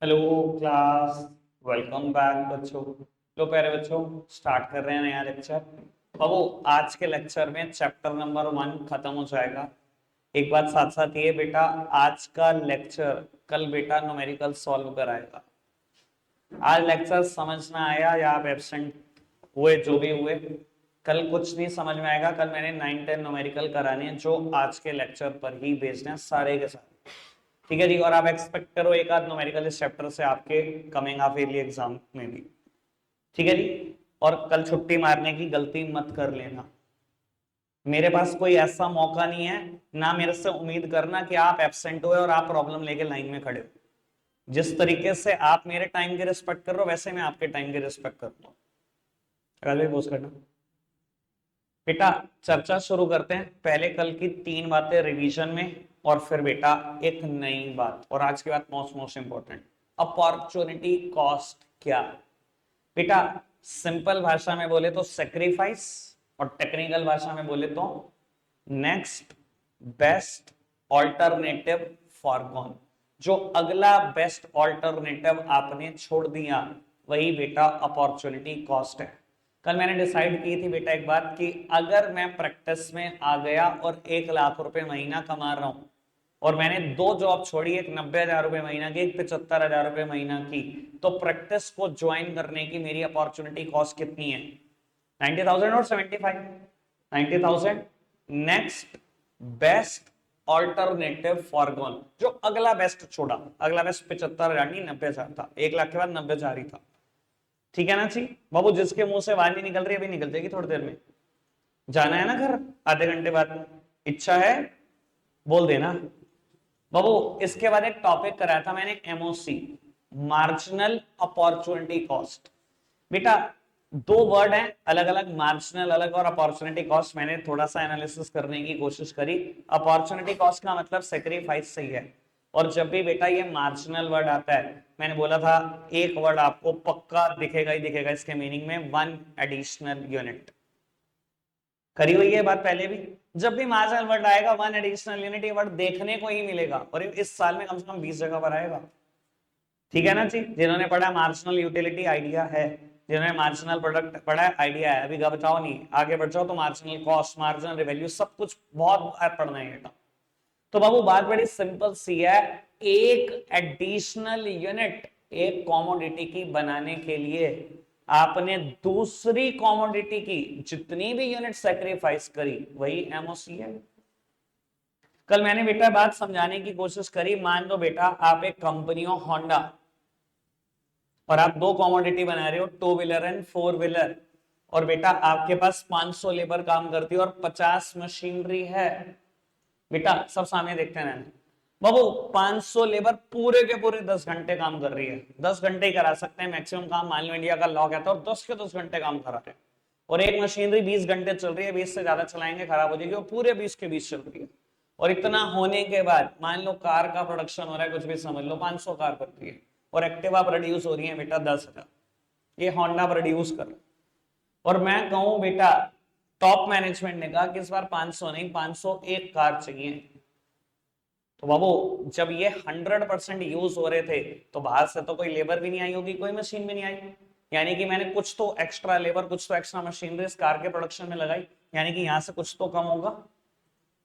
Hello class. Welcome back बच्चों। लो प्यारे बच्चों, स्टार्ट कर रहे हैं नया लेक्चर। बाबू, आज के लेक्चर में चैप्टर नंबर 1 खत्म हो जाएगा। एक बात साथ साथ ये बेटा, आज का लेक्चर कल बेटा न्यूमेरिकल सॉल्व कराएगा। आज लेक्चर समझ में आया या आप एब्सेंट हुए जो भी हुए, कल कुछ नहीं समझ में आएगा। कल मैंने 9-10 न्यूमेरिकल कराने हैं जो आज के लेक्चर पर ही बेस्ड हैं सारे के सारे। ठीक है जी। और आप एक्सपेक्ट करो एक आध न्यूमेरिकल इस चैप्टर से आपके कमिंग हाफ ईयरली एग्जाम में भी। ठीक है जी। और कल छुट्टी मारने की गलती मत कर लेना। मेरे पास कोई ऐसा मौका नहीं है, ना मेरे से उम्मीद करना कि आप एब्सेंट हुए और आप प्रॉब्लम लेके लाइन में खड़े हो। जिस तरीके से आप मेरे टाइम की रिस्पेक्ट कर रहे हो वैसे मैं आपके टाइम की रिस्पेक्ट करता हूँ। करना बेटा, चर्चा शुरू करते हैं। पहले कल की 3 बातें रिवीजन में, और फिर बेटा एक नई बात, और आज की बात most most important, opportunity cost क्या बेटा। सिंपल भाषा में बोले तो सेक्रीफाइस, और टेक्निकल भाषा में बोले तो नेक्स्ट बेस्ट ऑल्टरनेटिव फॉरगॉन। जो अगला बेस्ट ऑल्टरनेटिव आपने छोड़ दिया वही बेटा अपॉर्चुनिटी कॉस्ट है। कल मैंने डिसाइड की थी बेटा एक बात, कि अगर मैं प्रैक्टिस में आ गया और 1 लाख रुपए महीना कमा रहा हूं, और मैंने 2 जॉब छोड़ी, एक 90,000 रुपए महीना की, एक 75,000 रुपए महीना की, तो प्रैक्टिस को ज्वाइन करने की मेरी अपॉर्चुनिटी कॉस्ट कितनी है? 90,000 और 75? 90,000। नेक्स्ट बेस्ट ऑल्टरनेटिव फॉरगॉन, जो अगला बेस्ट छोड़ा। अगला बेस्ट 75,000 नहीं 90,000 था। 1 लाख के बाद 90,000 ही था। ठीक है ना जी बाबू, जिसके मुंह से वाणी निकल रही है अभी निकल जाएगी थोड़ी देर में। जाना है ना घर आधे घंटे बाद? इच्छा है बोल देना बाबू। इसके बाद एक टॉपिक कराया था मैंने, एमओसी, मार्जिनल अपॉर्चुनिटी कॉस्ट। बेटा 2 वर्ड हैं अलग अलग, मार्जिनल अलग और अपॉर्चुनिटी कॉस्ट। मैंने थोड़ा सा एनालिसिस करने की कोशिश करी। अपॉर्चुनिटी कॉस्ट का मतलब सेक्रीफाइस सही है। और जब भी बेटा ये मार्जिनल वर्ड आता है, मैंने बोला था एक वर्ड आपको पक्का दिखेगा ही दिखेगा इसके मीनिंग में, 1 एडिशनल यूनिट। करी हुई है बात पहले भी। जब भी मार्जिनल वर्ड आएगा 1 एडिशनल यूनिट, ये वर्ड देखने को ही मिलेगा, और इस साल में कम से कम 20 जगह पर आएगा। ठीक है ना जी। जिन्होंने पढ़ा मार्जिनल यूटिलिटी आइडिया है, जिन्होंने मार्जिनल प्रोडक्ट पढ़ा है आइडिया है। अभी घबराओ नहीं, आगे बढ़ जाओ तो मार्जिनल कॉस्ट, मार्जिनल रिवैल्यू, सब कुछ बहुत बार पढ़ना है बेटा। तो बाबू बात बड़ी सिंपल सी है। एक एडिशनल यूनिट एक कॉमोडिटी की बनाने के लिए आपने दूसरी कॉमोडिटी की जितनी भी यूनिट सेक्रीफाइस करी वही एमओसी है। कल मैंने बेटा बात समझाने की कोशिश करी। मान लो बेटा आप एक कंपनी हो होंडा, और आप 2 कॉमोडिटी बना रहे हो, 2 व्हीलर एंड 4 व्हीलर, और बेटा आपके पास 500 लेबर काम करती है और 50 मशीनरी है। बेटा सब सामने देखते हैं बाबू, 500 लेबर पूरे के पूरे 10 घंटे काम कर रही है। 10 घंटे ही करा सकते हैं मैक्सिमम काम, मान लो इंडिया का लॉ कहता है, और 10 के 10 घंटे काम करा रहे हैं। और एक मशीनरी 20 घंटे चल रही है, 20 से ज्यादा चलाएंगे खराब हो जाएगी, और पूरे 20 के 20 चल रही है। और इतना होने के बाद मान लो कार का प्रोडक्शन हो रहा है, कुछ भी समझ लो 500 कार बनती है, और एक्टिवा प्रोड्यूस हो रही है बेटा 10,000। ये होंडा प्रोड्यूस कर रहा है। और मैं कहूं बेटा, टॉप मैनेजमेंट ने कहा कि इस बार 500 नहीं 501 कार चाहिए। तो बाबू जब ये 100% यूज हो रहे थे, तो बाहर से तो कोई लेबर भी नहीं आई होगी, कोई मशीन भी नहीं आई। यानी कि मैंने कुछ तो एक्स्ट्रा लेबर, कुछ तो एक्स्ट्रा मशीनरी इस कार के प्रोडक्शन में लगाई, यानी कि यहां से कुछ तो कम होगा।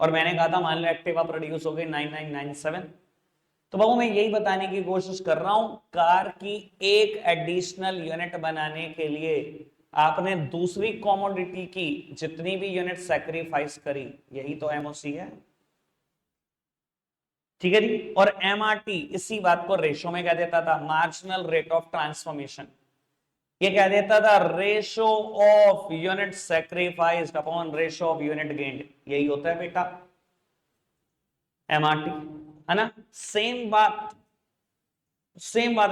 और मैंने कहा था मान लो एक्टिवा प्रोड्यूस हो गई 9997। तो बाबू मैं यही बताने की कोशिश कर रहा हूं, कार की एक एडिशनल यूनिट बनाने के लिए आपने दूसरी कॉमोडिटी की जितनी भी यूनिट सेक्रीफाइस करी, यही तो एमओसी है। ठीक है जी। और एमआरटी इसी बात को रेशो में कह देता था, मार्जिनल रेट ऑफ ट्रांसफॉर्मेशन। ये कह देता था ratio of unit sacrificed upon ratio of unit gained. यही होता है बेटा एमआरटी, है ना। सेम बात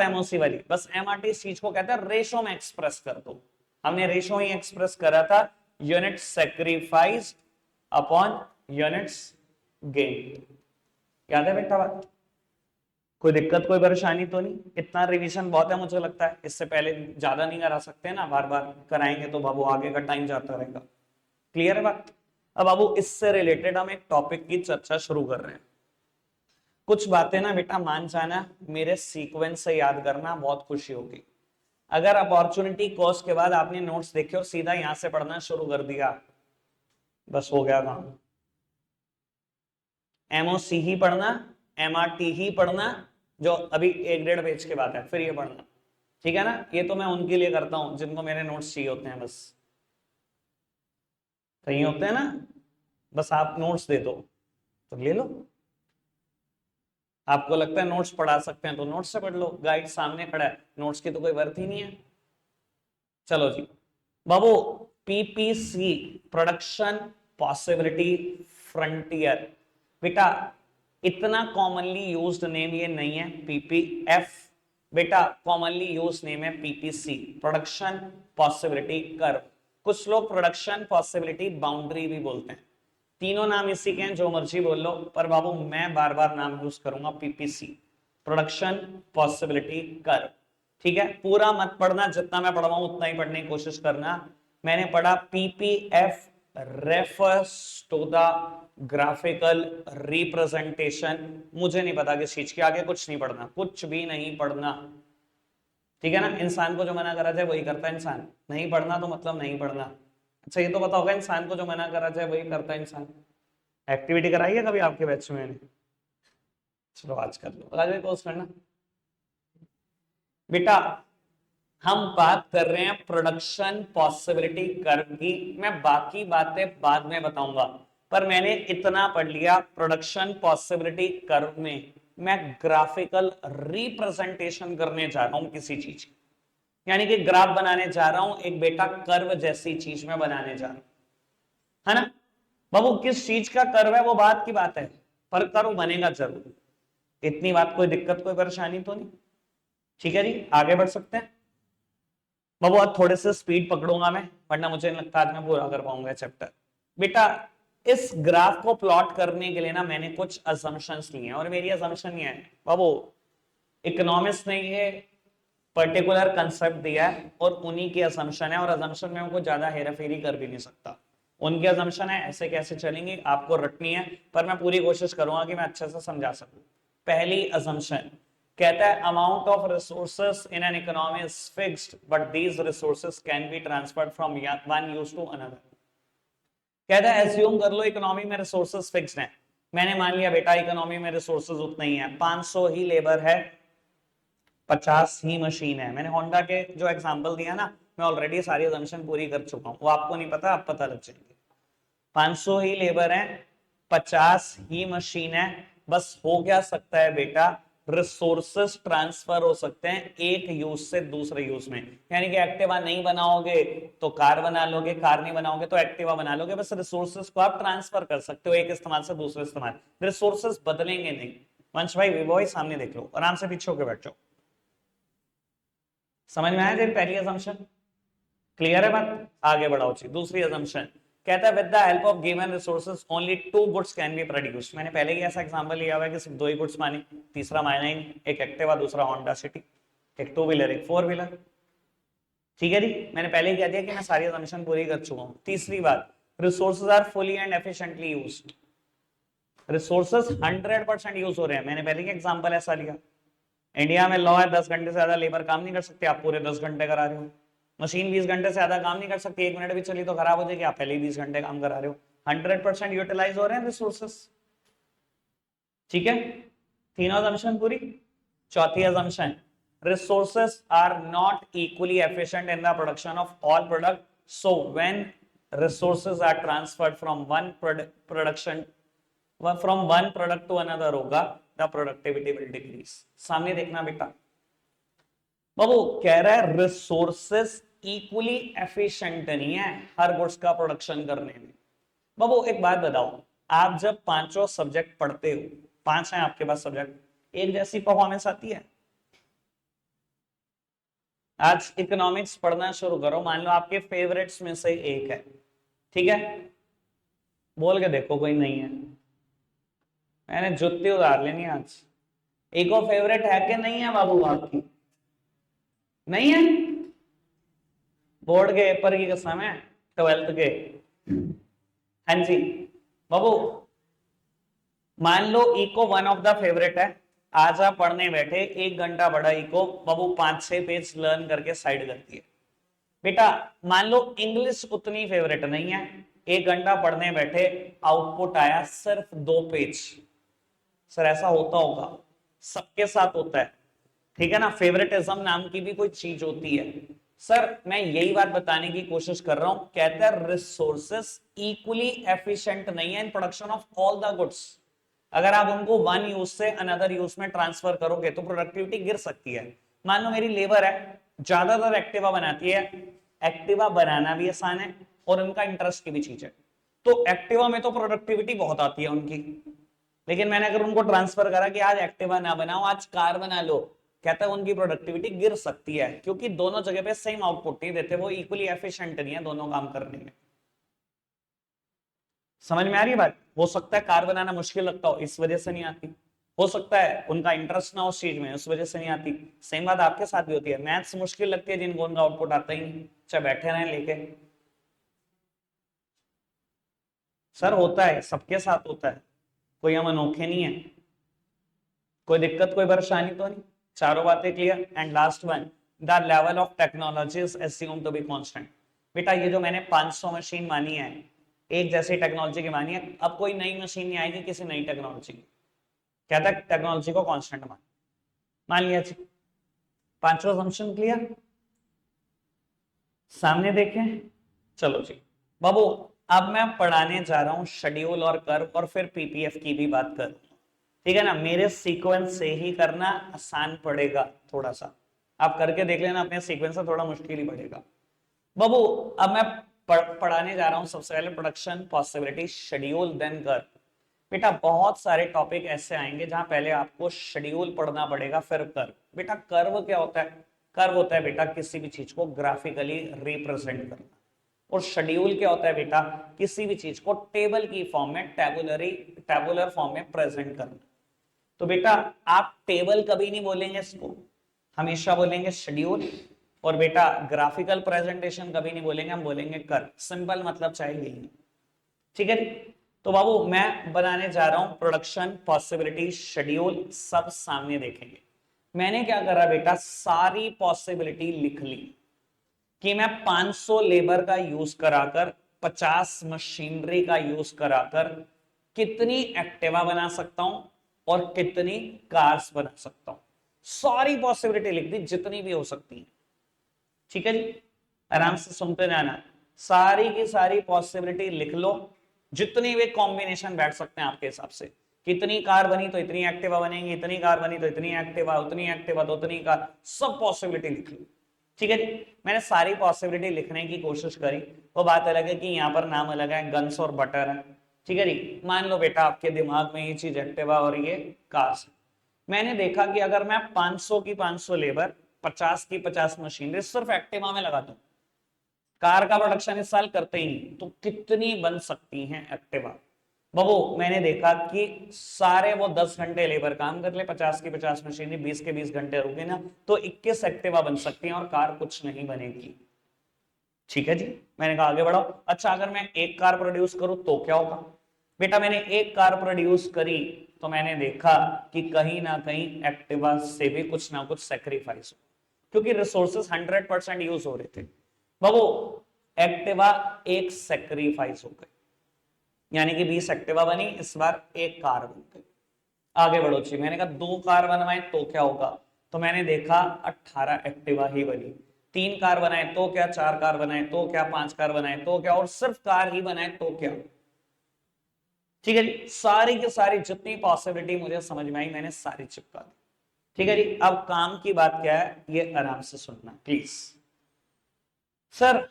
एमओसी वाली, बस एमआरटी इस चीज को कहता है रेशो में एक्सप्रेस कर दो। हमने रेशो ही एक्सप्रेस करा था, unit sacrificed upon units gained. याद है बेटा बात? कोई दिक्कत कोई परेशानी तो नहीं? इतना रिवीजन बहुत है मुझे लगता है, इससे पहले ज्यादा नहीं करा सकते ना, बार बार कराएंगे तो बाबू आगे का टाइम जाता रहेगा। क्लियर है बात? अब बाबू इससे रिलेटेड हम एक टॉपिक की चर्चा शुरू कर रहे हैं। कुछ बातें ना बेटा मान जाना, मेरे सीक्वेंस से याद करना, बहुत खुशी होगी। अगर अपॉर्चुनिटी कॉस्ट के बाद आपने नोट्स देखे और सीधा यहां से पढ़ना शुरू कर दिया, बस हो गया काम। एमओसी ही पढ़ना, एमआरटी ही पढ़ना, जो अभी 1-1.5 पेज के बाद है, फिर ये पढ़ना, ठीक है ना। ये तो मैं उनके लिए करता हूं जिनको मेरे नोट्स चाहिए होते हैं, बस कहीं होते हैं ना, बस आप नोट्स दे दो तो ले लो। आपको लगता है नोट्स पढ़ा सकते हैं तो नोट्स से पढ़ लो, गाइड सामने खड़ा है, नोट्स की तो कोई वर्थ ही नहीं है। चलो जी बाबू, पीपीसी प्रोडक्शन पॉसिबिलिटी फ्रंटियर, बेटा इतना कॉमनली यूज्ड नेम ये नहीं है पीपीएफ, बेटा कॉमनली यूज नेम है पीपीसी प्रोडक्शन पॉसिबिलिटी कर्व। कुछ लोग प्रोडक्शन पॉसिबिलिटी बाउंड्री भी बोलते हैं, तीनों नाम इसी के हैं, जो मर्जी बोल लो, पर बाबू मैं बार बार नाम यूज करूंगा पीपीसी प्रोडक्शन पॉसिबिलिटी कर्व, ठीक है। पूरा मत पढ़ना, जितना मैं पढ़ रहा हूं उतना ही पढ़ने की कोशिश करना। मैंने पढ़ा PPF refers to the graphical representation, मुझे नहीं पता किस चीज के, आगे कुछ नहीं पढ़ना, कुछ भी नहीं पढ़ना, ठीक है ना। इंसान को जो मना करा जाए वही करता है इंसान, नहीं पढ़ना तो मतलब नहीं पढ़ना। अच्छा ये तो पता होगा, इंसान को जो मना करा जाए वही करता है इंसान। एक्टिविटी कराई है कभी आपके बैच में? चलो आज कर लो, आज पोस्ट करना। बेटा हम बात कर रहे हैं प्रोडक्शन पॉसिबिलिटी कर्व की, मैं बाकी बातें बाद में बताऊंगा, पर मैंने इतना पढ़ लिया, प्रोडक्शन पॉसिबिलिटी कर्व में मैं ग्राफिकल रिप्रेजेंटेशन करने जा रहा हूं किसी चीज की, यानी कि ग्राफ बनाने जा रहा हूं, एक बेटा कर्व जैसी चीज में बनाने जा रहा हूं, है ना। बाबू किस चीज का कर्व है वो बात की बात है, पर कर्व बनेगा जरूर, इतनी बात, कोई दिक्कत कोई परेशानी तो नहीं, ठीक है जी। आगे बढ़ सकते हैं बाबू, आज थोड़े से स्पीड पकड़ूंगा मैं, वरना मुझे नहीं लगता आज मैं पूरा कर पाऊंगा चैप्टर। बेटा इस ग्राफ को प्लॉट करने के लिए ना मैंने कुछ असम्पशंस लिए हैं, और मेरी असम्पशन ये है बाबू, इकोनॉमिक्स ने ये पर्टिकुलर कंसेप्ट दिया है और उन्हीं की असम्पशन है, और असम्पशन में उनको ज्यादा हेराफेरी कर भी नहीं सकता, उनकी असम्पशन है, ऐसे कैसे चलेंगे आपको रटनी है, पर मैं पूरी कोशिश करूंगा कि मैं अच्छे से समझा सकूं। पहली असम्पशन कहता है amount of resources in an economy is fixed but these resources can be transferred from one use to another. कहता है एज्यूम कर लो इकोनॉमी में रिसोर्सेस फिक्स्ड हैं, मैंने मान लिया बेटा इकोनॉमी में रिसोर्सेस उतना ही है, 500 ही लेबर है, 50 ही मशीन है। मैंने होंडा के जो एग्जांपल दिया ना, मैं ऑलरेडी सारी असम्पशन पूरी कर चुका हूं, वो आपको नहीं पता, आप पता लग जाएंगे। 500 ही लेबर है, 50 ही मशीन है, बस हो क्या सकता है बेटा, रिसोर्सेस ट्रांसफर हो सकते हैं एक यूज से दूसरे यूज में, यानी कि एक्टिवा नहीं बनाओगे तो कार बना लोगे, कार नहीं बनाओगे तो एक्टिवा बना लोगे, बस रिसोर्सेस को आप ट्रांसफर कर सकते हो एक इस्तेमाल से दूसरे इस्तेमाल, रिसोर्सेस बदलेंगे नहीं। वंश भाई विवो सामने देख लो, आराम से पीछे होकर बैठ जाओ। समझ में आया तेरी पहली असम्पशन? क्लियर है बात? आगे बढ़ाओ जी, दूसरी असम्पशन कहता है with the help of given resources only 2 goods can be produced. मैंने पहले ही ऐसा एग्जांपल लिया हुआ है कि सिर्फ 2 ही गुड्स माने, तीसरा मायना ही नहीं, एक एक्टिवा दूसरा होंडा सिटी, एक 2 व्हीलर एक 4 व्हीलर, ठीक है जी। मैंने पहले ही कह दिया कि मैं सारी असम्पशन पूरी कर चुका हूं। तीसरी बात, resources are fully and efficiently used, resources 100% use हो रहे हैं, मैंने पहले ही एग्जांपल ऐसा लिया। इंडिया में लॉ है 10 घंटे से ज्यादा लेबर काम नहीं कर सकते, आप पूरे 10 घंटे करा रहे हो। मशीन 20 घंटे से ज्यादा काम नहीं कर सकती, 1 मिनट भी चली तो खराब हो जाएगी, आप पहले ही 20 घंटे काम करा रहे हो। 100% यूटिलाइज हो रहे हैं रिसोर्सेस, ठीक है। तीनों असम्पशन पूरी। चौथी assumption, resources are not equally efficient in the production of all product, so when resources are transferred from one production from one product to another होगा, द प्रोडक्टिविटी विल डिक्रीज। सामने देखना बेटा, बाबू कह रहा है रिसोर्सेस इक्वली एफिशिएंट नहीं है हर goods का प्रोडक्शन करने में। बाबू एक बात बताओ, आप जब पांचों सब्जेक्ट पढ़ते हो, 5 हैं आपके पास सब्जेक्ट, एक जैसी परफॉर्मेंस आती है? आज इकोनॉमिक्स पढ़ना शुरू करो, मान लो आपके फेवरेट्स में से एक है, ठीक है, बोल के देखो कोई नहीं है, मैंने जुत्ती उतार लेनी आज। एक और फेवरेट है कि नहीं है बाबू आपकी? नहीं है? बोर्ड के पेपर की कसम है, 12th के। हाँ जी बाबू, मान लो eco one of the favourite है, आज आप पढ़ने बैठे 1 घंटा पढ़ा इको, बाबू 5-6 पेज लर्न करके साइड कर दिए। बेटा मान लो इंग्लिश उतनी फेवरेट नहीं है, 1 घंटा पढ़ने बैठे, आउटपुट आया सिर्फ 2 पेज। सर ऐसा होता होगा, सबके साथ होता है, ठीक है ना, फेवरेटिज्म नाम की भी कोई चीज होती है। सर मैं यही बात बताने की कोशिश कर रहा हूं, कहते हैं रिसोर्सेस इक्वली एफिशिएंट नहीं है in production of all the goods. अगर आप उनको वन यूज से अनदर यूज में ट्रांसफर करोगे तो प्रोडक्टिविटी गिर सकती है। मान लो मेरी लेबर है, ज्यादातर एक्टिवा बनाती है, एक्टिवा बनाना भी आसान है और उनका इंटरेस्ट की भी चीज है, तो एक्टिवा में तो प्रोडक्टिविटी बहुत आती है उनकी। लेकिन मैंने अगर उनको ट्रांसफर करा कि आज एक्टिवा ना बनाओ, आज कार बना लो, कहता है उनकी प्रोडक्टिविटी गिर सकती है, क्योंकि दोनों जगह पे सेम आउटपुट नहीं देते, वो इक्वली एफिशिएंट नहीं है दोनों काम करने में। समझ में आ रही है बात? हो सकता है कार बनाना मुश्किल लगता हो, इस वजह से नहीं आती, हो सकता है उनका इंटरेस्ट ना उस चीज में, उस वजह से नहीं आती। सेम बात आपके साथ भी होती है, मैथ्स मुश्किल लगती है जिनको उनका आउटपुट आता ही नहीं, चाहे बैठे रहें लेके। सर होता है, सबके साथ होता है, कोई हम अनोखे नहीं है, कोई दिक्कत कोई परेशानी तो नहीं। चारों बातें clear. And last one, the level of technology is assumed to be constant. बेटा ये जो मैंने 500 मशीन मानी है, एक जैसी टेक्नोलॉजी की मानी है, अब कोई नई मशीन नहीं आएगी किसी नई टेक्नोलॉजी की, कहता है टेक्नोलॉजी को कांस्टेंट मान लिया जी। पांचवा असम्पशन क्लियर, सामने देखें। चलो जी बाबू, अब मैं पढ़ाने जा रहा हूं शेड्यूल और कर्व, और फिर पीपीएफ की भी बात कर, ठीक है ना, मेरे सीक्वेंस से ही करना आसान पड़ेगा थोड़ा सा, आप करके देख लेना अपने सीक्वेंस से, थोड़ा मुश्किल ही पड़ेगा बाबू। अब मैं पढ़ाने जा रहा हूं सबसे पहले production possibility schedule then curve. बेटा बहुत सारे टॉपिक ऐसे आएंगे जहां पहले आपको शेड्यूल पढ़ना पड़ेगा फिर कर्व। बेटा कर्व क्या होता है? कर्व होता है बेटा किसी भी चीज को ग्राफिकली रिप्रेजेंट करना, और शेड्यूल क्या होता है बेटा? किसी भी चीज को टेबल की फॉर्म में, टेबुलर फॉर्म में प्रेजेंट करना। तो बेटा आप टेबल कभी नहीं बोलेंगे इसको, हमेशा बोलेंगे शेड्यूल, और बेटा ग्राफिकल प्रेजेंटेशन कभी नहीं बोलेंगे, हम बोलेंगे कर्व। सिंपल मतलब चाहिए यही, ठीक है। तो बाबू मैं बनाने जा रहा हूं प्रोडक्शन पॉसिबिलिटी शेड्यूल, सब सामने देखेंगे। मैंने क्या करा बेटा, सारी पॉसिबिलिटी लिख ली कि मैं 500 लेबर का यूज कराकर, 50 मशीनरी का यूज कराकर कितनी एक्टिवा बना सकता हूं और कितनी कार्स बना सकता हूं। सारी पॉसिबिलिटी लिख दी जितनी भी हो सकती है, ठीक है जी, आराम से सुनते जाना। सारी की सारी पॉसिबिलिटी लिख लो, जितनी भी कॉम्बिनेशन बैठ सकते हैं आपके हिसाब से। कितनी कार बनी तो इतनी एक्टिवा बनेंगी, इतनी कार बनी तो इतनी एक्टिवा, उतनी एक्टिवा तो उतनी कार, सब पॉसिबिलिटी लिख लो, ठीक है जी। मैंने सारी पॉसिबिलिटी लिखने की कोशिश करी। वो बात अलग है कि यहाँ पर नाम अलग है, गन्स और बटर है, ठीक है जी। मान लो बेटा आपके दिमाग में ये चीज एक्टिवा और ये कार्स। मैंने देखा कि अगर मैं 500 की 500 लेबर, 50 की 50 मशीनरी सिर्फ एक्टिवा में लगा दूं, कार का प्रोडक्शन इस साल करते ही नहीं, तो कितनी बन सकती हैं एक्टिवा? बाबू मैंने देखा कि सारे वो 10 घंटे लेबर काम कर ले, 50 की 50 मशीनरी 20 के 20 घंटे रुके ना, तो 21 एक्टिवा बन सकती हैं और कार कुछ नहीं बनेगी, ठीक है जी। मैंने कहा आगे बढ़ाओ। अच्छा अगर मैं एक कार प्रोड्यूस करूं तो क्या होगा? बेटा मैंने एक कार प्रोड्यूस करी तो मैंने देखा कि कहीं ना कहीं एक्टिवा से भी कुछ ना कुछ सेक्रीफाइस हो, क्योंकि रिसोर्सेस 100% यूज हो रहे थे। बाबू एक्टिवा एक सेक्रीफाइस हो गई, यानी कि 20 एक्टिवा बनी, इस बार एक कार बन गई। आगे बढ़ो जी। मैंने कहा 2 कार बनवाए तो क्या होगा? तो मैंने देखा 18 एक्टिवा ही बनी। 3 कार बनाए तो क्या, 4 कार बनाए तो क्या, 5 कार बनाए तो क्या, और सिर्फ कार ही बनाए तो क्या, ठीक है जी। सारी की सारी जितनी पॉसिबिलिटी मुझे समझ में आई मैंने सारी चिपका दी, ठीक है जी। अब काम की बात क्या है ये आराम से सुनना प्लीज। सर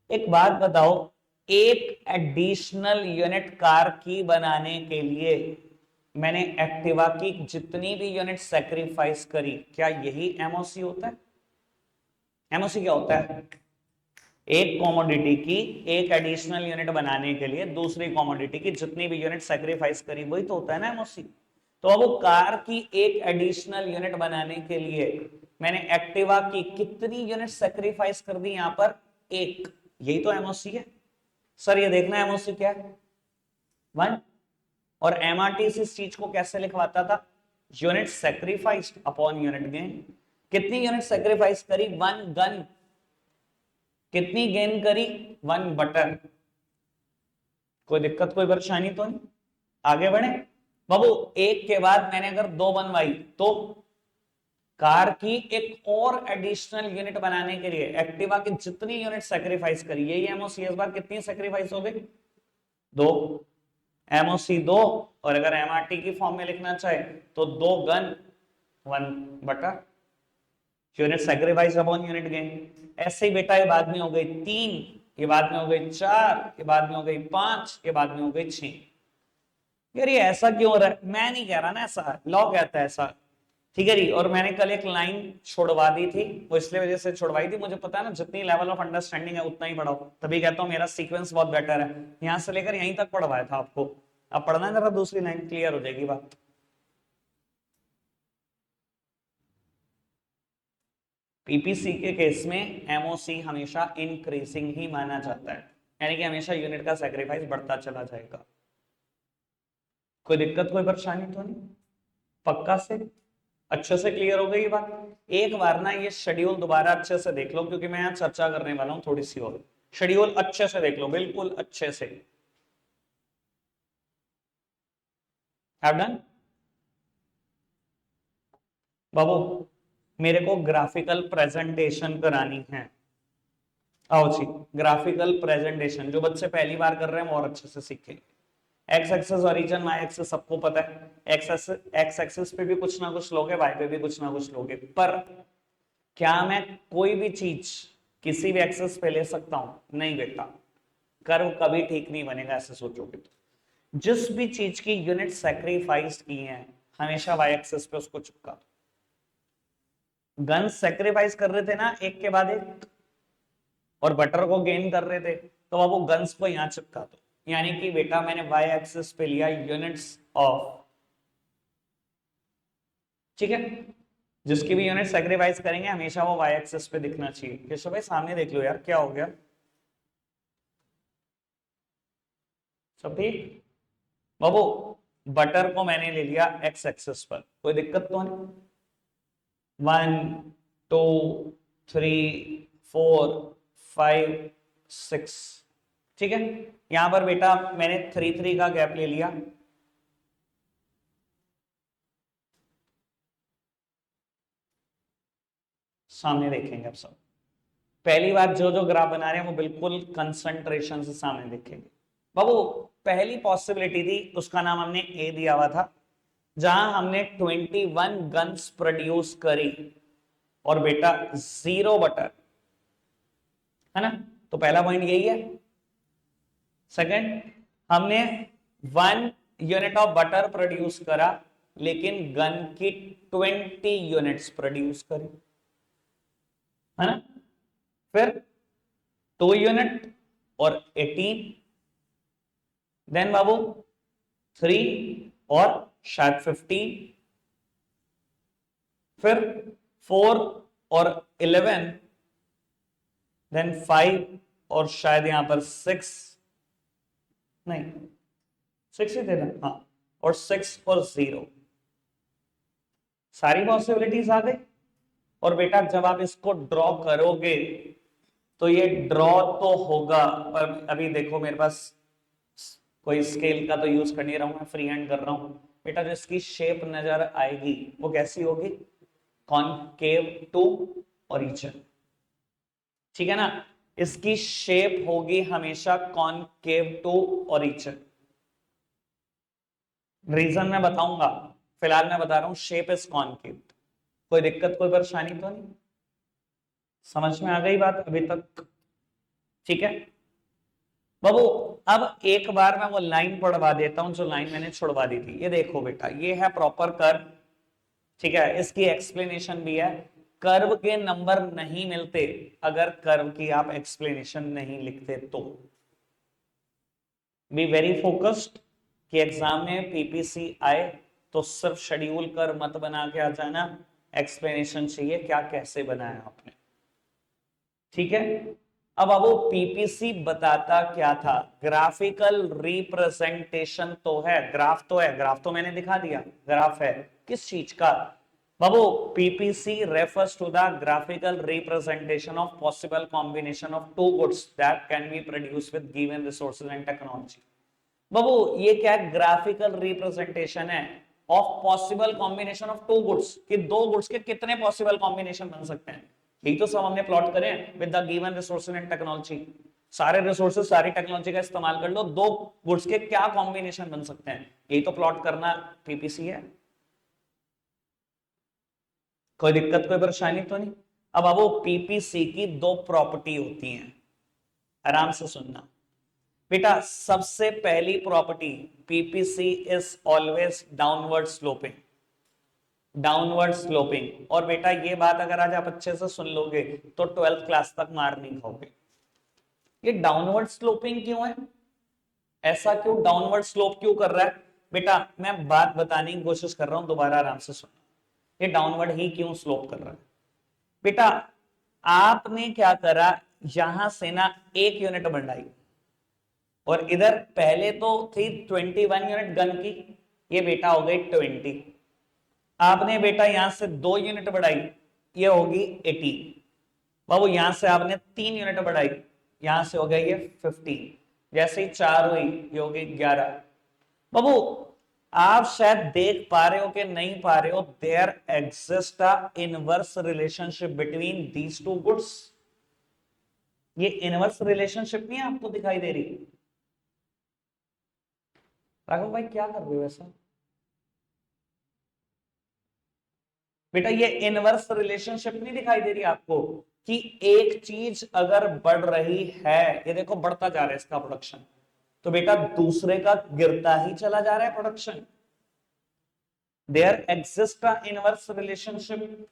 एक बात बताओ, एक एडिशनल यूनिट कार की बनाने के लिए मैंने एक्टिवा की जितनी भी यूनिट सेक्रीफाइस करी, क्या यही एमओसी होता है? एमओसी क्या होता है? एक कॉमोडिटी की एक एडिशनल यूनिट बनाने के लिए दूसरी कॉमोडिटी की जितनी भी यूनिट सेक्रीफाइस करी, वही तो होता है ना एमओसी। तो अब वो कार की एक एडिशनल यूनिट बनाने के लिए मैंने एक्टिवा की कितनी यूनिट सेक्रीफाइस कर दी यहां पर? एक, यही तो एमओसी है। सर ये देखना एमओसी क्या है, 1 और एमआरटी इस चीज को कैसे लिखवाता था, unit sacrificed upon unit gain. कितनी यूनिट सेक्रीफाइस करी, 1 गन। कितनी गेन करी, 1 बटर। कोई दिक्कत कोई परेशानी तो नहीं, आगे बढ़े बाबू। एक के बाद मैंने अगर 2 बनवाई तो कार की एक और एडिशनल यूनिट बनाने के लिए एक्टिवा की जितनी यूनिट सेक्रीफाइस करी, यही एमओसी इस बार कितनी सेक्रीफाइस हो गई, 2। एमओसी 2, और अगर एमआरटी की फॉर्म में लिखना चाहे तो 2 गन 1 बटा unit sacrifice upon unit gain. ऐसे ही बेटा ये बाद में हो गई 3, ये बाद में हो गई 4, ये बाद में हो गई 5, ये बाद में हो गई 6। यार ये ऐसा क्यों हो रहा है, मैं नहीं कह रहा ना, ऐसा लॉ कहता है ऐसा, ठीक है जी। और मैंने कल एक लाइन छोड़वा दी थी, वो इसलिए वजह से छोड़वाई थी, मुझे पता है ना जितनी लेवल ऑफ अंडरस्टैंडिंग है उतना ही पढ़ाओ, तभी कहता हूँ मेरा सीक्वेंस बहुत बेटर है। यहां से लेकर यहीं तक पढ़वाया था आपको, अब पढ़ना है जरा दूसरी लाइन, क्लियर हो जाएगी बात। पीपीसी के केस में एमओसी हमेशा इंक्रीजिंग ही माना जाता है, यानी कि हमेशा यूनिट का सैक्रिफाइस बढ़ता चला जाएगा। कोई दिक्कत कोई परेशानी तो नहीं, पक्का से अच्छे से क्लियर हो गई ये बात। एक बार ना ये शेड्यूल दोबारा अच्छे से देख लो, क्योंकि मैं यहाँ चर्चा करने वाला हूँ थोड़ी सी और। शेड्यूल अच्छे से देख लो, बिल्कुल अच्छे से। हैव डन बाबू, मेरे को ग्राफिकल प्रेजेंटेशन करानी है। आओ जी, ग्राफिकल प्रेजेंटेशन जो बच्चे पहली बार कर रहे हैं वो और अच्छे से सीखें। X axis origin, Y axis सबको पता है। एक्स एक्सिस पे भी कुछ ना कुछ लोगे, वाई पे भी कुछ ना कुछ लोगे, पर क्या मैं कोई भी चीज किसी भी एक्सिस पे ले सकता हूं, नहीं बेटा। कर्व कभी ठीक नहीं बनेगा ऐसे सोचोगे तो। जिस भी चीज की यूनिट सैक्रिफाइस की है हमेशा वाई एक्सिस पे उसको चिपका दो। गन सैक्रिफाइस कर रहे थे ना एक के बाद एक, और बटर को गेन कर रहे थे, तो अब वो गन्स को यहां चिपका दो। यानी कि बेटा मैंने वाई एक्सिस पे लिया यूनिट्स ऑफ, ठीक है। जिसकी भी यूनिट सैक्रिफाइस करेंगे हमेशा वो वाई एक्सिस पे दिखना चाहिए। केशव भाई सामने देख लो यार, क्या हो गया, सब ठीक बाबू। बटर को मैंने ले लिया एक्स एक्सिस पर, कोई दिक्कत तो नहीं। 1 2 3 4 5 6, ठीक है। यहां पर बेटा मैंने 3 3 का गैप ले लिया, सामने देखेंगे अब सब। पहली बार जो जो ग्राफ बना रहे हैं वो बिल्कुल कंसंट्रेशन से सामने देखेंगे बाबू। पहली पॉसिबिलिटी थी, उसका नाम हमने ए दिया हुआ था, जहां हमने 21 गन्स प्रोड्यूस करी और बेटा 0 बटर, है ना। तो पहला पॉइंट यही है। सेकंड, हमने 1 यूनिट ऑफ बटर प्रोड्यूस करा लेकिन गन की 20 यूनिट्स प्रोड्यूस करी, है ना। फिर 2 यूनिट और 18, देन बाबू 3 और शायद 15, फिर 4 और 11, देन 5 और शायद यहां पर 6, नहीं 6 ही थे ना, हाँ, और 6 और 0। सारी पॉसिबिलिटीज आ गई। और बेटा जब आप इसको ड्रॉ करोगे तो ये ड्रॉ तो होगा, पर अभी देखो मेरे पास कोई स्केल का तो यूज कर नहीं रहा हूं, मैं फ्री हैंड कर रहा हूं। बेटा जो इसकी शेप नजर आएगी वो कैसी होगी, कॉनकेव टू ओरिजिन, ठीक है ना। इसकी शेप होगी हमेशा कॉनकेव टू ओरिजिन। रीजन मैं बताऊंगा, फिलहाल मैं बता रहा हूं शेप इज कॉनकेव। कोई दिक्कत कोई परेशानी तो नहीं, समझ में आ गई बात अभी तक, ठीक है बाबू। अब एक बार मैं वो लाइन पढ़वा देता हूं जो लाइन मैंने छुड़वा दी थी। ये देखो बेटा, ये है प्रॉपर कर्व, ठीक है। इसकी एक्सप्लेनेशन भी है। कर्व के नंबर नहीं मिलते अगर कर्व की आप एक्सप्लेनेशन नहीं लिखते तो। बी वेरी फोकस्ड कि एग्जाम में पीपीसी आए तो सिर्फ शेड्यूल कर मत बना के आ जाना, एक्सप्लेनेशन चाहिए क्या कैसे बनाया आपने, ठीक है। अब वो पीपीसी बताता क्या था? ग्राफिकल रिप्रेजेंटेशन तो है, ग्राफ तो है, ग्राफ तो मैंने दिखा दिया, ग्राफ है किस चीज का बाबू? PPC refers to the graphical representation of possible combination of two goods that can be produced with given resources and technology. बाबू ये क्या है? ग्राफिकल रिप्रेजेंटेशन है of possible combination of two goods, कि दो गुड्स के कितने पॉसिबल कॉम्बिनेशन बन सकते हैं। यही तो सब हमने प्लॉट करे with the given resources and technology. सारे रिसोर्सेज सारी टेक्नोलॉजी का इस्तेमाल कर लो, दो गुड्स के क्या कॉम्बिनेशन बन सकते हैं, यही तो प्लॉट करना पीपीसी है। कोई दिक्कत कोई परेशानी तो नहीं? अब वो पीपीसी की दो प्रॉपर्टी होती हैं, आराम से सुनना बेटा। सबसे पहली property, PPC is always downward sloping, downward sloping. और बेटा ये बात अगर आज आप अच्छे से सुन लोगे तो 12th क्लास तक मार नहीं खाओगे। ये डाउनवर्ड स्लोपिंग क्यों है? ऐसा क्यों डाउनवर्ड स्लोप क्यों कर रहा है? बेटा मैं बात बताने की कोशिश कर रहा हूं, दोबारा आराम से सुनना। ये डाउनवर्ड ही क्यों स्लोप कर रहा है? बेटा आपने क्या करा, यहां से ना 1 यूनिट बढ़ाई, और इधर पहले तो थी 21 यूनिट गन की, ये बेटा हो गई 20। आपने बेटा यहां से 2 यूनिट बढ़ाई, ये होगी 18। बाबू यहां से आपने 3 यूनिट बढ़ाई, यहां से हो गया ये 15। जैसे ही 4 हुई ये हो गई 11। बाबू आप शायद देख पा रहे हो कि नहीं पा रहे हो, there exist a inverse relationship between these two goods. ये इनवर्स रिलेशनशिप नहीं आपको दिखाई दे रही? राघव भाई क्या कर रहे हो ऐसा? बेटा ये इनवर्स रिलेशनशिप नहीं दिखाई दे रही आपको कि एक चीज अगर बढ़ रही है, ये देखो बढ़ता जा रहा है इसका प्रोडक्शन, तो बेटा दूसरे का गिरता ही चला जा रहा है production. There exist a inverse relationship.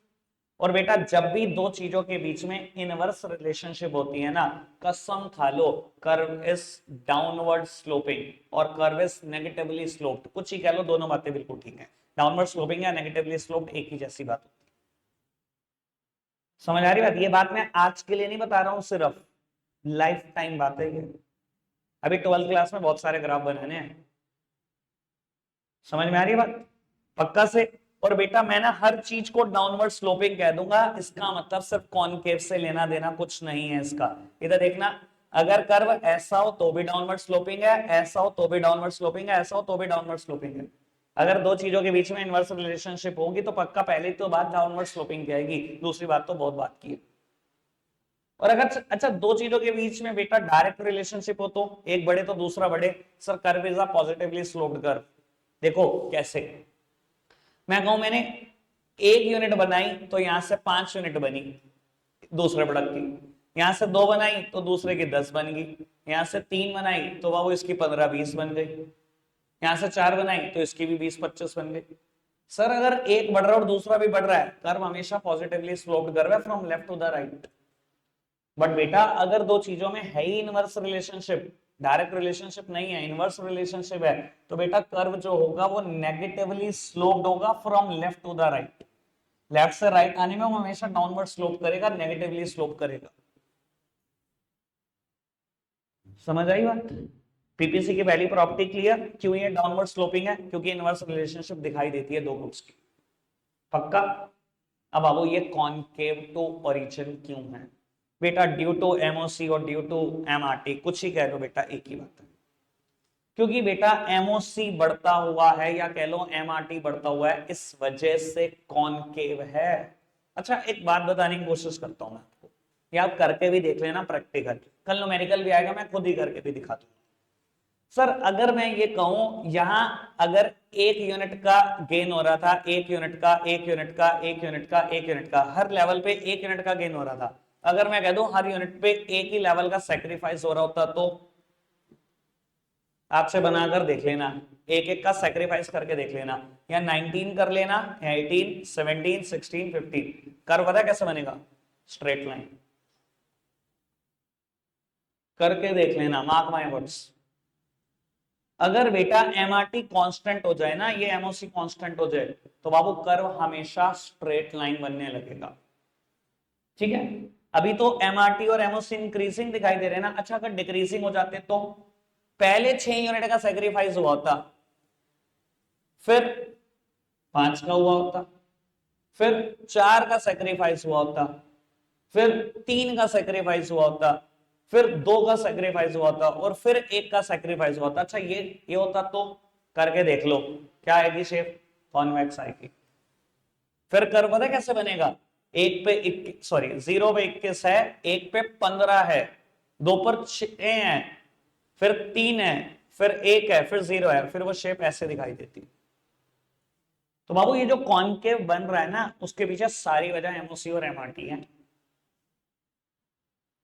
और बेटा जब भी दो चीजों के बीच में इनवर्स रिलेशनशिप होती है ना, कसम खा लो, कर्व इज डाउनवर्ड स्लोपिंग और कर्व इज नेगेटिवली स्लोप्ड। कुछ ही कह लो, दोनों बातें बिल्कुल ठीक है। डाउनवर्ड स्लोपिंग या नेगेटिवली स्लोप्ड एक ही जैसी बात होती है। समझ आ रही बात? ये बात मैं आज के लिए नहीं बता रहा हूं, सिर्फ लाइफ टाइम बात है ये। अभी 12th क्लास में बहुत सारे ग्राफ बनाने हैं। समझ में आ रही है बात? पक्का से। और बेटा मैं ना हर चीज को डाउनवर्ड स्लोपिंग कह दूंगा, इसका मतलब सिर्फ कॉनकेव से लेना देना कुछ नहीं है इसका। इधर देखना, अगर कर्व ऐसा हो तो भी डाउनवर्ड स्लोपिंग है, ऐसा हो तो भी डाउनवर्ड स्लोपिंग है, ऐसा हो तो भी डाउनवर्ड स्लोपिंग है। अगर दो चीजों के बीच में इनवर्स रिलेशनशिप होगी तो पक्का पहली तो बात डाउनवर्ड स्लोपिंग की आएगी, दूसरी बात तो बहुत बात की है। और अगर अच्छा दो चीजों के बीच में बेटा डायरेक्ट रिलेशनशिप हो तो एक बढ़े तो दूसरा बढ़े। Sir curve is a positively sloped curve. देखो कैसे, मैं कहूं मैंने 1 यूनिट बनाई तो यहां से 5 यूनिट बनी दूसरे प्रोडक्ट की, यहां से 2 बनाई तो दूसरे की 10 बन गई, यहां से 3 बनाई तो वो इसकी 15-20 बन गई, यहां से 4 बनाई तो इसकी भी 20-25 बन गई। सर अगर एक बढ़ रहा है और दूसरा भी बढ़ रहा है, कर्व हमेशा पॉजिटिवली स्लोप्ड कर्व है from left to the right. But बेटा अगर दो चीजों में है ही इनवर्स रिलेशनशिप, डायरेक्ट रिलेशनशिप नहीं है, इनवर्स रिलेशनशिप है, तो बेटा कर्व जो होगा वो नेगेटिवली स्लोप्ड होगा from left to the right. Left से राइट आने में वो हमेशा डाउनवर्ड स्लोप करेगा, नेगेटिवली स्लोप करेगा। समझ आई बात? पीपीसी की पहली प्रॉपर्टी क्लियर, क्यों ये डाउनवर्ड स्लोपिंग है? क्योंकि इनवर्स रिलेशनशिप दिखाई देती है दो गुड्स की। पक्का? अब आओ ये कॉनकेव टू ओरिजिन क्यों है? बेटा ड्यू टू एमओसी और ड्यू टू एमआरटी, कुछ ही कह दो बेटा, एक ही बात है। क्योंकि बेटा एमओसी बढ़ता हुआ है या कह लो एमआरटी बढ़ता हुआ है, इस वजह से कॉनकेव है। अच्छा एक बात बताने की कोशिश करता हूं मैं आपको, या आप करके भी देख लेना प्रैक्टिकल, कल न्यूमेरिकल भी आएगा, मैं खुद ही करके भी दिखा दूंगा। सर अगर मैं ये कहूं यहां अगर 1 यूनिट का गेन हो रहा था, 1 यूनिट का, 1 यूनिट का, 1 यूनिट का, 1 यूनिट का, हर लेवल पे 1 यूनिट का गेन हो रहा था, अगर मैं कह दूं हर यूनिट पे एक ही लेवल का सेक्रीफाइस हो रहा होता, तो आपसे बनाकर देख लेना, एक एक का सेक्रीफाइस करके देख लेना, या 19 कर लेना, या 18, 17, 16, 15, कर पता कैसे बनेगा? स्ट्रेट लाइन करके देख लेना, मार्क माय वर्ड्स। अगर बेटा एमआरटी कांस्टेंट हो जाए ना, ये एमओसी कांस्टेंट हो जाए, तो बाबू कर्व हमेशा स्ट्रेट लाइन बनने लगेगा। ठीक है? अभी तो एमआरटी और एमओसी इंक्रीजिंग दिखाई दे रहे हैं ना। अच्छा अगर डिक्रीजिंग हो जाते तो पहले 6 यूनिट का सेक्रीफाइस हुआ होता, फिर 5 का हुआ होता, फिर 4 का सेक्रीफाइस हुआ होता, फिर 3 का सेक्रीफाइस हुआ होता, फिर 2 का सेक्रीफाइस हुआ होता और फिर 1 का सेक्रीफाइस हुआ होता। अच्छा ये होता तो करके देख लो क्या आएगी शेप, कॉन्वेक्स आएगी। फिर कर्व पता है कैसे बनेगा, 1 पे 21 सॉरी 0 पे 21 है, 1 पे 15 है, 2 पर 6 है, फिर 3 है, फिर 1 है, फिर 0 है, फिर वो शेप ऐसे दिखाई देती है। तो बाबू ये जो कॉन्केव बन रहा है ना उसके पीछे सारी वजह एमओसी और एमआरटी है।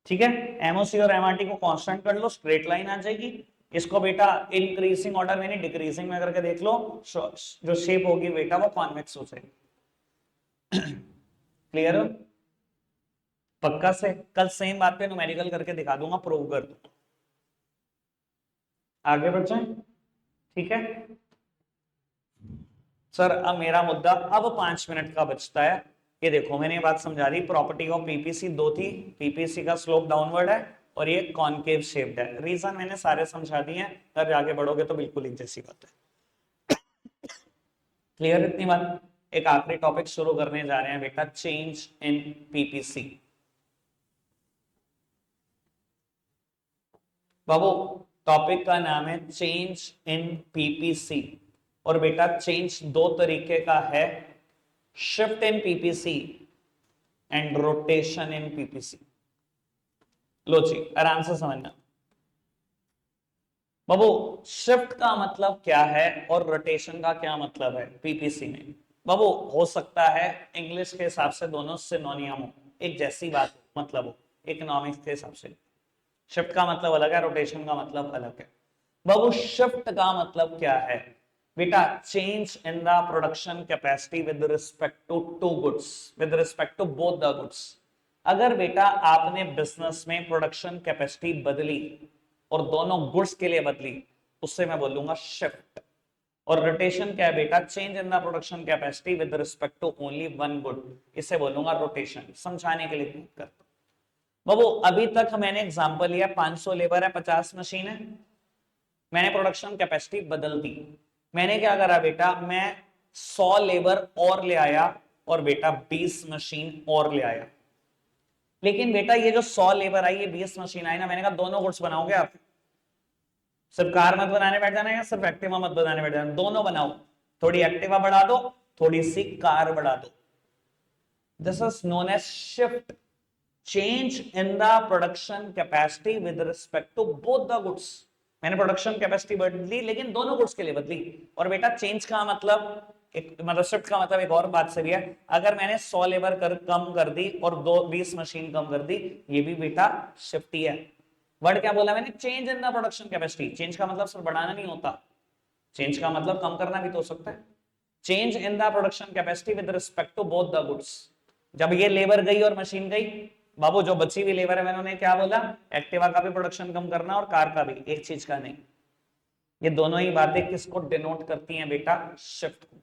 ठीक है, एमओसी और एमआरटी को कांस्टेंट कर लो, स्ट्रेट लाइन आ जाएगी। इसको बेटा इंक्रीजिंग ऑर्डर में नहीं डिक्रीजिंग में करके देख लो, जो शेप होगी बेटा वो कॉन्वेक्स हो जाएगी। क्लियर हो? पक्का से कल सेम बात पे न्यूमेरिकल करके दिखा दूंगा, प्रूव कर दूंगा। आगे बढ़ जाए, ठीक है सर। अब मेरा मुद्दा अब 5 मिनट का बचता है। ये देखो मैंने ये बात समझा दी, प्रॉपर्टी ऑफ पीपीसी दो थी, पीपीसी का स्लोप डाउनवर्ड है और ये कॉनकेव शेप्ड है। रीजन मैंने सारे समझा दिए हैं, तब आगे बढ़ोगे तो बिल्कुल एक जैसी बात है। क्लियर इतनी बात? एक आखिरी टॉपिक शुरू करने जा रहे हैं बेटा, चेंज इन पीपीसी। बाबू टॉपिक का नाम है चेंज इन पीपीसी और बेटा चेंज दो तरीके का है, shift in PPC and rotation in PPC. लो जी आराम से समझना बाबू, शिफ्ट का मतलब क्या है और रोटेशन का क्या मतलब है पीपीसी में। बाबू हो सकता है इंग्लिश के हिसाब से दोनों सिनोनियम हो, एक जैसी बात मतलब हो, इकोनॉमिक्स के हिसाब से। शिफ्ट का मतलब अलग है, रोटेशन का मतलब अलग है। बाबू शिफ्ट का मतलब क्या है बेटा, change in the production capacity with respect to two goods, with respect to both the goods. अगर बेटा आपने बिजनेस में प्रोडक्शन कैपेसिटी बदली और दोनों गुड्स के लिए बदली, उससे मैं बोलूंगा शिफ्ट। और रोटेशन क्या है बेटा, change in the production capacity with respect to only one good, इसे बोलूंगा रोटेशन। समझाने के लिए करता हूं बाबू। अभी तक मैंने एग्जांपल लिया, 500 लेबर है, 50 मशीन है, मैंने प्रोडक्शन कैपेसिटी बदल दी। मैंने क्या करा बेटा, मैं 100 लेबर और ले आया और बेटा 20 मशीन और ले आया। लेकिन बेटा ये जो 100 लेबर आई, ये 20 मशीन आई ना, मैंने कहा दोनों गुड्स बनाओगे आप, सिर्फ कार मत बनाने बैठ जाना या सिर्फ एक्टिवा मत बनाने बैठ जाना, दोनों बनाओ। थोड़ी एक्टिवा बढ़ा दो, थोड़ी सी कार बढ़ा दो। This is known as shift, change in the production capacity with respect to both the goods. मैंने प्रोडक्शन कैपेसिटी बदली लेकिन दोनों गुड्स के लिए बदली। और बेटा चेंज का मतलब एक, मतलब शिफ्ट का मतलब एक और बात से भी है, अगर मैंने 100 लेबर कम कर दी और 20 मशीन कम कर दी, ये भी बेटा शिफ्ट ही है। वर्ड क्या बोला मैंने, change in the production capacity. Change का मतलब सिर्फ बढ़ाना नहीं होता, चेंज का मतलब कम करना भी तो हो सकता है। Change in the production capacity with respect to both the goods. जब ये लेबर गई और मशीन गई, बाबू जो बची हुई लेबर है, मैंने क्या बोला, एक्टिवा का भी प्रोडक्शन कम करना और कार का भी, एक चीज का नहीं। ये दोनों ही बातें किसको डिनोट करती हैं बेटा, शिफ्ट को।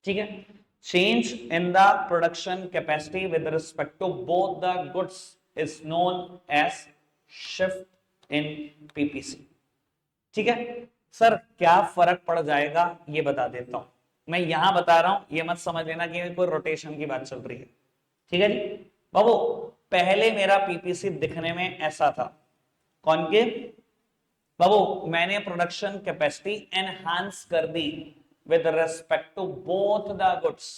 ठीक है, change in the production capacity with respect to both the goods is known as shift in PPC. ठीक है सर, क्या फर्क पड़ जाएगा ये बता देता हूं। मैं यहां बता रहा हूं, ये मत समझ लेना कि कोई रोटेशन की बात चल रही है। ठीक है जी बाबू, पहले मेरा पीपीसी दिखने में ऐसा था, कॉनकेव। बाबू मैंने प्रोडक्शन कैपेसिटी एनहांस कर दी with respect to both the goods.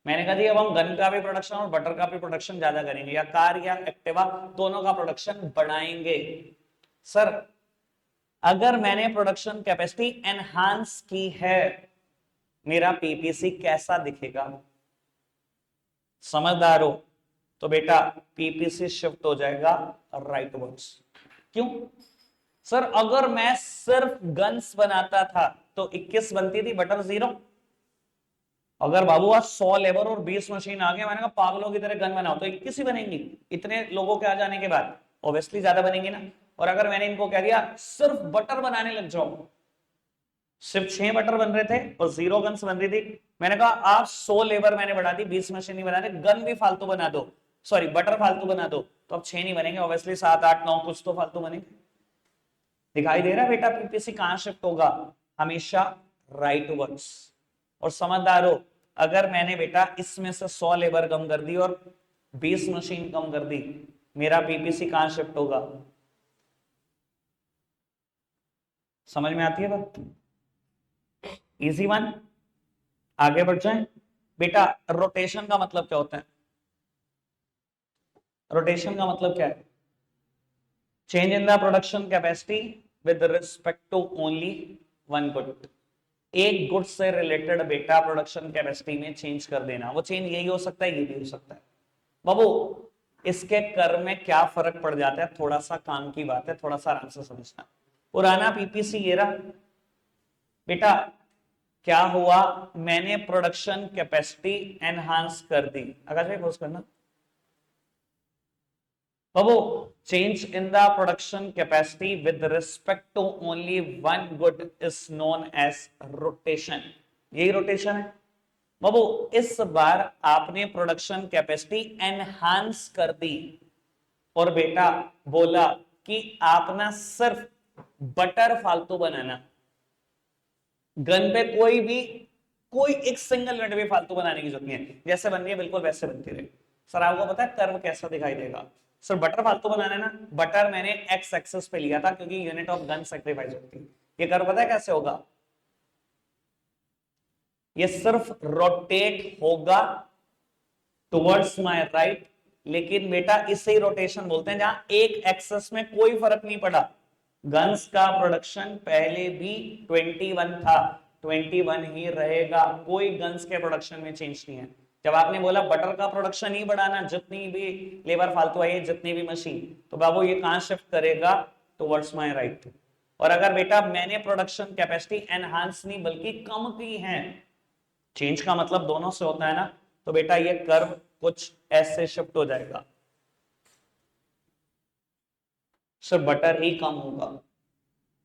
मैंने कहा जी अब हम गन का भी प्रोडक्शन और बटर का भी प्रोडक्शन ज्यादा करेंगे, या कार या एक्टिवा दोनों का प्रोडक्शन बढ़ाएंगे। सर अगर मैंने प्रोडक्शन कैपेसिटी एनहांस की है, मेरा पीपीसी कैसा दिखेगा? समझदार हो तो बेटा पीपीसी शिफ्ट हो जाएगा राइटवर्ड्स। क्यों सर? अगर मैं सिर्फ गन्स बनाता था तो 21 बनती थी, बटर 0। अगर बाबू आज 100 लेबर और 20 मशीन आ गए, मैंने कहा पागलों की तरह गन बनाओ, तो 21 ही बनेंगी। इतने लोगों के आ जाने के बाद ऑब्वियसली ज्यादा बनेंगी ना। और अगर मैंने इनको कह दिया सिर्फ बटर बनाने लग जाओ, सिर्फ 6 बटर बन रहे थे और 0 गन्स बन रही थी, मैंने कहा आप 100 लेबर मैंने बढ़ा दी, 20 मशीन नहीं बना रहे, गन भी फालतू बना दो, सॉरी बटर फालतू बना दो तो अब 6 नहीं बनेंगे ऑब्वियसली, 7 8 9 कुछ तो फालतू बनेंगे। दिखाई दे रहा है बेटा पीपीसी कहां शिफ्ट होगा, हमेशा राइट वर्ड्स। और समझदार हो, अगर मैंने बेटा इसमें से 100 लेबर कम कर दी और 20 मशीन कम कर दी, मेरा पीपीसी कहां शिफ्ट होगा? समझ में आती है बात? Easy one. आगे बढ़ जाए बेटा। रोटेशन का मतलब क्या होता है? रोटेशन का मतलब क्या है? Change in the production capacity with respect to only one good. एक गुड से रिलेटेड बेटा प्रोडक्शन कैपेसिटी में चेंज कर देना। वो चेंज यही हो सकता है, ये भी हो सकता है। बाबू इसके कर में क्या फर्क पड़ जाता है, थोड़ा सा काम की बात है, थोड़ा सा आराम से समझना। पुराना पीपीसी ये रहा बेटा, क्या हुआ, मैंने प्रोडक्शन कैपेसिटी एनहांस कर दी। आकाश भाई पोस्ट करना। बाबू change in the production capacity with respect to only one good is known as rotation. यही रोटेशन है बाबू। इस बार आपने प्रोडक्शन कैपेसिटी एनहांस कर दी और बेटा बोला कि आप ना सिर्फ बटर फालतू बनाना, गन पे कोई एक सिंगल मिनट भी फालतू बनाने की जरूरत नहीं है, जैसे बन रही है बिल्कुल वैसे बनती रहे। सर आपको पता है कर्व कैसा दिखाई देगा? सर बटर फालतू बनाना है ना, बटर मैंने एक्स एक्सेस पे लिया था क्योंकि यूनिट ऑफ गन सेक्रीफाइस होती है। ये कर्व पता है कैसे होगा? ये सिर्फ रोटेट होगा टुवर्ड्स माय राइट, लेकिन बेटा इसे ही रोटेशन बोलते हैं जहां एक एक्सेस में कोई फर्क नहीं पड़ा। गन्स का प्रोडक्शन पहले भी 21 था, 21 ही रहेगा, कोई गन्स के प्रोडक्शन में चेंज नहीं है। जब आपने बोला बटर का प्रोडक्शन ही बढ़ाना, जितनी भी लेबर फालतू आई है, जितनी भी मशीन, तो बाबू ये कहां शिफ्ट करेगा? Towards my right. और अगर बेटा मैंने प्रोडक्शन कैपेसिटी एनहांस नहीं बल्कि कम की है, चेंज का मतलब दोनों से होता है ना, तो बेटा ये कर्व कुछ ऐसे शिफ्ट हो जाएगा। सर बटर ही कम होगा,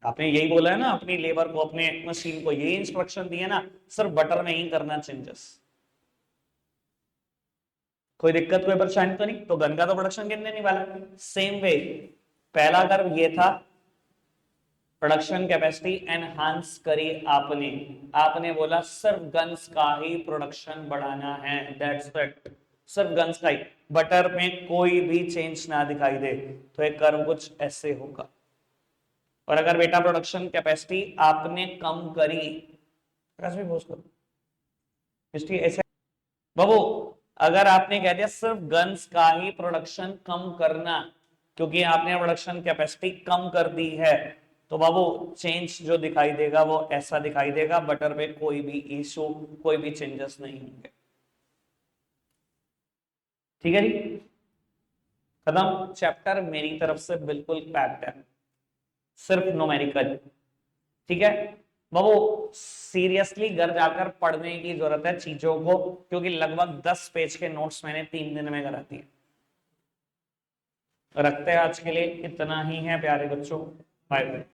आपने यही बोला है ना अपनी लेबर को, अपने मशीन को यही इंस्ट्रक्शन दिए ना, सिर्फ बटर में ही करना चेंजेस। कोई दिक्कत कोई परेशानी तो नहीं? तो गन का तो प्रोडक्शन गिनने नहीं वाला। सेम वे पहला कर्व ये था, प्रोडक्शन कैपेसिटी एनहांस करी आपने, आपने बोला सिर्फ गन्स का ही प्रोडक्शन बढ़ाना है, दैट्स इट, सिर्फ गन्स का ही, बटर में कोई भी चेंज ना दिखाई दे, तो एक कर्व कुछ ऐसे होगा। और अगर बेटा प्रोडक्शन कैपेसिटी आपने कम करी, ऐसे बाबू, अगर आपने कह दिया सिर्फ गन्स का ही प्रोडक्शन कम करना क्योंकि आपने प्रोडक्शन कैपेसिटी कम कर दी है, तो बाबू चेंज जो दिखाई देगा वो ऐसा दिखाई देगा, बटर पे कोई भी इशू, कोई भी चेंजेस नहीं होंगे। ठीक है जी, खत्म चैप्टर मेरी तरफ से बिल्कुल पैक्ड है, सिर्फ न्यूमेरिकल। ठीक है बाबू, सीरियसली घर जाकर पढ़ने की जरूरत है चीजों को, क्योंकि लगभग 10 पेज के नोट्स मैंने 3 दिन में करा दिए। रखते हैं आज के लिए इतना ही है प्यारे बच्चों, बाय बाय।